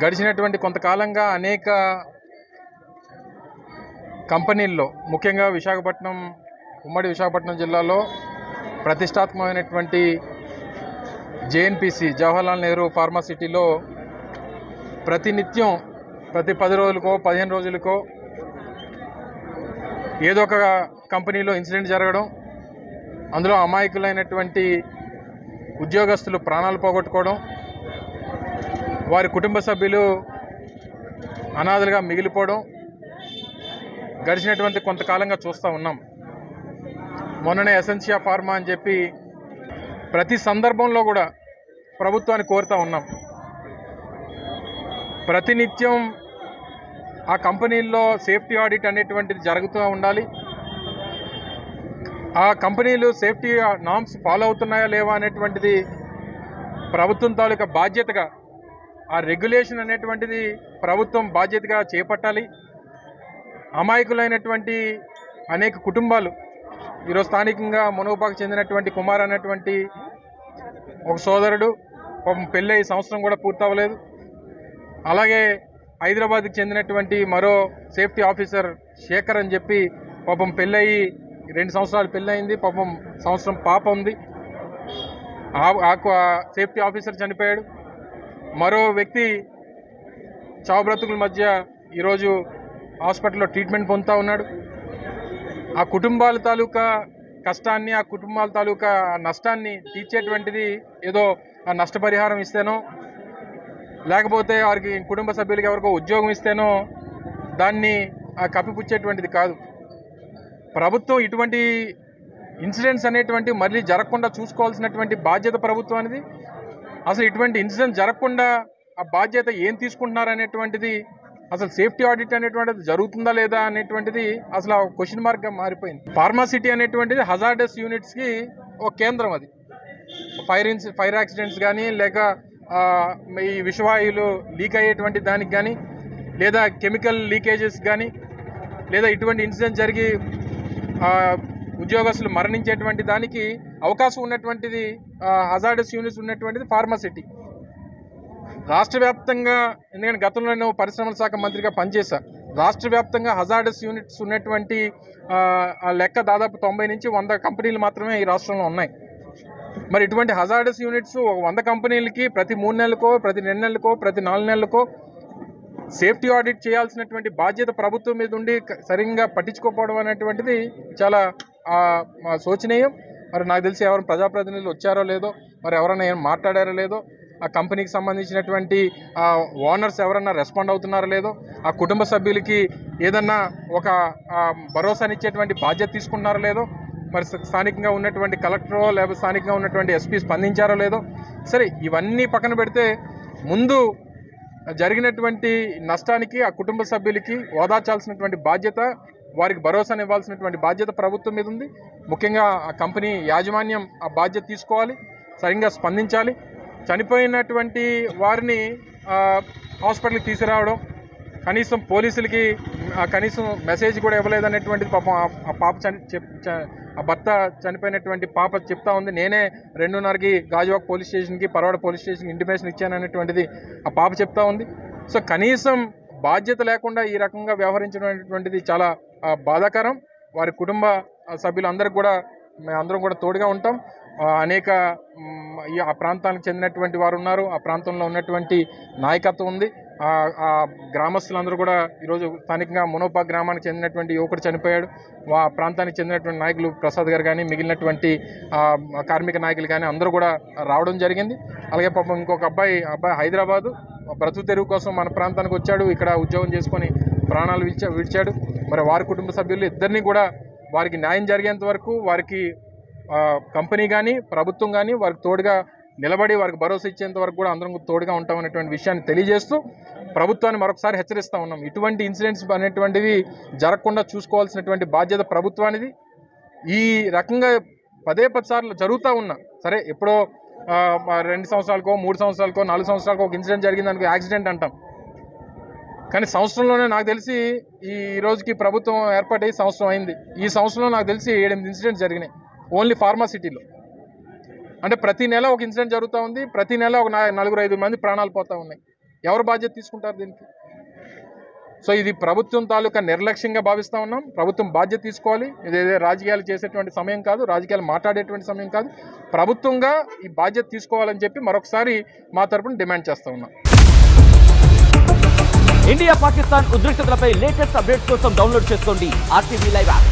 గడిచినటువంటి కొంతకాలంగా అనేక కంపెనీల్లో ముఖ్యంగా ఉమ్మడి విశాఖపట్నం జిల్లాలో ప్రతిష్టాత్మకమైనటువంటి జేఎన్పీసీ జవహర్లాల్ నెహ్రూ ఫార్మాసిటీలో ప్రతినిత్యం ప్రతి 10 రోజులకో 15 రోజులకో ఏదో ఒక కంపెనీలో ఇన్సిడెంట్ జరగడం, అందులో అమాయకులైనటువంటి ఉద్యోగస్తులు ప్రాణాలు పోగొట్టుకోవడం, వారి కుటుంబ సభ్యులు అనాథలుగా మిగిలిపోవడం గడిచినటువంటి కొంతకాలంగా చూస్తూ ఉన్నాం. మొన్ననే ఎసెన్షియా ఫార్మా అని చెప్పి ప్రతి సందర్భంలో కూడా ప్రభుత్వాన్ని కోరుతూ ఉన్నాం. ప్రతినిత్యం ఆ కంపెనీల్లో సేఫ్టీ ఆడిట్ అనేటువంటిది జరుగుతూ ఉండాలి. ఆ కంపెనీలు సేఫ్టీ నామ్స్ ఫాలో అవుతున్నాయా లేవా అనేటువంటిది ప్రభుత్వం తాలూకా బాధ్యతగా, ఆ రెగ్యులేషన్ అనేటువంటిది ప్రభుత్వం బాధ్యతగా చేపట్టాలి. అమాయకులైనటువంటి అనేక కుటుంబాలు ఈరోజు స్థానికంగా మునుగోపాకు చెందినటువంటి కుమార్ అనేటువంటి ఒక సోదరుడు పాపం పెళ్ళై సంవత్సరం కూడా పూర్తవ్వలేదు. అలాగే హైదరాబాద్కి చెందినటువంటి మరో సేఫ్టీ ఆఫీసర్ శేఖర్ అని చెప్పి పాపం పెళ్ళయి 2 సంవత్సరాలు పెళ్ళయింది, పాపం సంవత్సరం పాప ఉంది. సేఫ్టీ ఆఫీసర్ చనిపోయాడు. మరో వ్యక్తి చావు బ్రతుకుల మధ్య ఈరోజు హాస్పిటల్లో ట్రీట్మెంట్ పొందుతూ ఉన్నాడు. ఆ కుటుంబాల తాలూకా కష్టాన్ని, ఆ కుటుంబాల తాలూకా నష్టాన్ని తీర్చేటువంటిది ఏదో ఆ నష్టపరిహారం ఇస్తేనో, లేకపోతే వారికి కుటుంబ సభ్యులకి ఎవరికో ఉద్యోగం ఇస్తేనో దాన్ని కప్పిపుచ్చేటువంటిది కాదు. ప్రభుత్వం ఇటువంటి ఇన్సిడెంట్స్ అనేటువంటి మళ్ళీ జరగకుండా చూసుకోవాల్సినటువంటి బాధ్యత ప్రభుత్వానికి. అసలు ఇటువంటి ఇన్సిడెంట్స్ జరగకుండా ఆ బాధ్యత ఏం తీసుకుంటున్నారు అనేటువంటిది, అసలు సేఫ్టీ ఆడిట్ అనేటువంటిది జరుగుతుందా లేదా అనేటువంటిది అసలు క్వశ్చన్ మార్క్గా మారిపోయింది. ఫార్మాసిటీ అనేటువంటిది హజార్డస్ యూనిట్స్కి ఒక కేంద్రం. అది ఫైర్ యాక్సిడెంట్స్ కానీ, లేక ఈ విషవాయువులు లీక్ అయ్యేటువంటి దానికి కానీ, లేదా కెమికల్ లీకేజెస్ కానీ, లేదా ఇటువంటి ఇన్సిడెంట్ జరిగి ఉద్యోగస్తులు మరణించేటువంటి దానికి అవకాశం ఉన్నటువంటిది హజార్డస్ యూనిట్స్ ఉన్నటువంటిది ఫార్మాసిటీ. రాష్ట్ర వ్యాప్తంగా, ఎందుకంటే గతంలో నేను పరిశ్రమల శాఖ మంత్రిగా పనిచేశా, రాష్ట్ర వ్యాప్తంగా హజార్డస్ యూనిట్స్ ఉన్నటువంటి లెక్క దాదాపు 90 నుంచి 100 కంపెనీలు మాత్రమే ఈ రాష్ట్రంలో ఉన్నాయి. మరి ఇటువంటి హజార్డస్ యూనిట్స్ 100 కంపెనీలకి ప్రతి 3 నెలలకో, ప్రతి 2 నెలలకో, ప్రతి 4 నెలలకో సేఫ్టీ ఆడిట్ చేయాల్సినటువంటి బాధ్యత ప్రభుత్వం మీద ఉండి సరిగ్గా పట్టించుకోకపోవడం అనేటువంటిది చాలా శోచనీయం. మరి నాకు తెలిసి ఎవరు ప్రజాప్రతినిధులు వచ్చారో లేదో, మరి ఎవరైనా ఏం మాట్లాడారో లేదో, ఆ కంపెనీకి సంబంధించినటువంటి ఓనర్స్ ఎవరన్నా రెస్పాండ్ అవుతున్నారో లేదో, ఆ కుటుంబ సభ్యులకి ఏదన్నా ఒక భరోసానిచ్చేటువంటి బాధ్యత తీసుకున్నారో లేదో, మరి స్థానికంగా ఉన్నటువంటి కలెక్టరో లేకపోతే స్థానికంగా ఉన్నటువంటి ఎస్పీ స్పందించారో లేదో. సరే, ఇవన్నీ పక్కన పెడితే ముందు జరిగినటువంటి నష్టానికి ఆ కుటుంబ సభ్యులకి ఓదార్చాల్సినటువంటి బాధ్యత, వారికి భరోసాను ఇవ్వాల్సినటువంటి బాధ్యత ప్రభుత్వం మీద ఉంది. ముఖ్యంగా ఆ కంపెనీ యాజమాన్యం ఆ బాధ్యత తీసుకోవాలి, సరిగ్గా స్పందించాలి. చనిపోయినటువంటి వారిని హాస్పిటల్కి తీసుకురావడం, కనీసం పోలీసులకి కనీసం మెసేజ్ కూడా ఇవ్వలేదనేటువంటిది పాపం ఆ పాప ఆ భర్త చనిపోయినటువంటి పాప చెప్తా ఉంది. నేనే 2:30కి గాజువాక పోలీస్ స్టేషన్కి, పరవాడ పోలీస్ స్టేషన్కి ఇంటిమేషన్ ఇచ్చాననేటువంటిది ఆ పాప చెప్తా ఉంది. సో కనీసం బాధ్యత లేకుండా ఈ రకంగా వ్యవహరించడం చాలా బాధాకరం. వారి కుటుంబ సభ్యులందరికీ కూడా మేమందరం కూడా తోడుగా ఉంటాం. అనేక ఆ ప్రాంతానికి చెందినటువంటి వారు ఉన్నారు, ఆ ప్రాంతంలో ఉన్నటువంటి నాయకత్వం ఉంది. ఆ గ్రామస్తులందరూ కూడా ఈరోజు స్థానికంగా మునోపాక్ గ్రామానికి చెందినటువంటి యువకుడు చనిపోయాడు. ఆ ప్రాంతానికి చెందినటువంటి నాయకులు ప్రసాద్ గారు కానీ, మిగిలినటువంటి కార్మిక నాయకులు కానీ అందరూ కూడా రావడం జరిగింది. అలాగే పాపం ఇంకొక అబ్బాయి హైదరాబాదు బ్రతుకు తెరువు కోసం మన ప్రాంతానికి వచ్చాడు, ఇక్కడ ఉద్యోగం చేసుకొని ప్రాణాలు విడిచాడు. మరి వారి కుటుంబ సభ్యులు ఇద్దరిని కూడా వారికి న్యాయం జరిగేంత వరకు వారికి కంపెనీ కానీ, ప్రభుత్వం కానీ వారికి తోడుగా నిలబడి వారికి భరోసా ఇచ్చేంత వరకు కూడా అందరం తోడుగా ఉంటామనేటువంటి విషయాన్ని తెలియజేస్తూ ప్రభుత్వాన్ని మరొకసారి హెచ్చరిస్తూ ఉన్నాం. ఇటువంటి ఇన్సిడెంట్స్ అనేటువంటివి జరగకుండా చూసుకోవాల్సినటువంటి బాధ్యత ప్రభుత్వానిది. ఈ రకంగా 10 సార్లు జరుగుతూ ఉన్నా సరే, ఎప్పుడో 2 సంవత్సరాలకో, 3 సంవత్సరాలకో, 4 సంవత్సరాలకో ఒక ఇన్సిడెంట్ జరిగిందనుకో యాక్సిడెంట్ అంటాం. కానీ సంవత్సరంలోనే నాకు తెలిసి ఈ రోజుకి ప్రభుత్వం ఏర్పాటై సంవత్సరం అయింది. ఈ సంవత్సరంలో నాకు తెలిసి 7-8 ఇన్సిడెంట్స్ జరిగినాయి ఓన్లీ ఫార్మాసిటీలో. అంటే ప్రతి నెల ఒక ఇన్సిడెంట్ జరుగుతూ ఉంది, ప్రతి నెల ఒక 4-5 మంది ప్రాణాలు పోతూ ఉన్నాయి. ఎవరు బాధ్యత తీసుకుంటారు దీనికి? సో ఇది ప్రభుత్వం తాలూకా నిర్లక్ష్యంగా భావిస్తూ ఉన్నాం. ప్రభుత్వం బాధ్యత తీసుకోవాలి. ఇదేదో రాజకీయాలు చేసేటువంటి సమయం కాదు, రాజకీయాలు మాట్లాడేటువంటి సమయం కాదు. ప్రభుత్వంగా ఈ బాధ్యత తీసుకోవాలని చెప్పి మరొకసారి మా తరపున డిమాండ్ చేస్తూ ఉన్నాం. ఇండియా పాకిస్తాన్ ఉద్రిక్తతలపై లేటెస్ట్ అప్డేట్స్ కోసం డౌన్లోడ్ చేసుకోండి RTV లైవ్ యాప్.